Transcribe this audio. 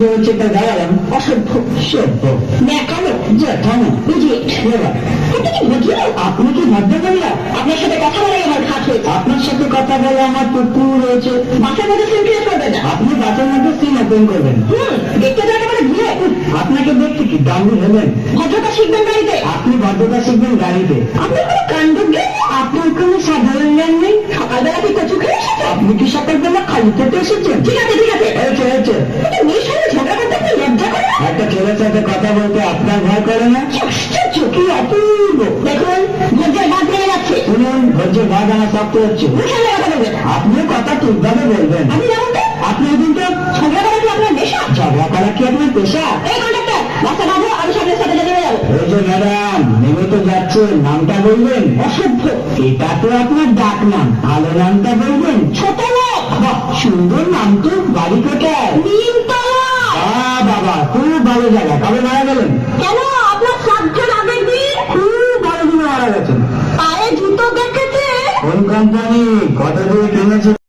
দাঁড়ালাম অসভ্য সভ্য ন্যাকামো জ্যাঠামো ইডিয়েট আপনি কি ভদ্র বললা? আপনার সাথে কথা বলে আমার খাট হয়েছে। আপনার সাথে কথা বলে আমার পুকুর হয়েছে। বাসের মধ্যে সিম ক্রিয়েট করবেন না। আপনি বাসের মধ্যে সিম ওপেন করবেন। দেখতে তো একেবারে ঘুরে। আপনাকে দেখতে কি দামি হলেন? ভদ্রতা শিখবেন গাড়িতে। আপনি ভদ্রতা শিখবেন গাড়িতে। আপনার কোনো কাণ্ড জ্ঞান, আপনার কোনো সাধারণ জ্ঞান নেই। সকালবেলা কি কচু খেয়ে এসেছেন? আপনি কি সকালবেলা খালি খেতে এসেছেন? ঠিক আছে ঠিক আছে হয়েছে হয়েছে। মেয়ের সাথে ঝগড়া করতে আপনি লজ্জা করে না? একটা ছেলের সাথে কথা বলতে আপনার ভয় করে না? আশ্চর্য, কি অপূর্ব। দেখুন ধৈর্যের বাঁধ ভেঙে যাচ্ছে। শুনুন ধৈর্যের বাঁধ আমার শক্ত হচ্ছে। আপনিও কথা ঠিকভাবে বলবেন। আপনি যেমন আপনি কিন্তু ঝগড়া করা কি আপনার পেশা? ঝগড়া করা কি আপনার পেশা? এই কন্ডাক্টর রাস্তা বাঁধো, আমি সামনের সাথে নেমে যাবো। ওই যে ম্যাডাম নেমে তো যাচ্ছে, নামটা বলবেন? অসভ্য। এটা তো আপনার ডাক নাম, ভালো নামটা বলবেন? ছোট লোক। সুন্দর নাম তো। বাড়ি কোথায়? নিমতলা। বাবা খুব ভালো জায়গা। কবে মারা গেলেন? কেন আপনার শ্রাদ্ধের আগের দিন? খুব ভালো দিনে মারা গেছেন। পায়ে জুতো দেখেছে? কোন কোম্পানি? কত দিয়ে কিনেছে?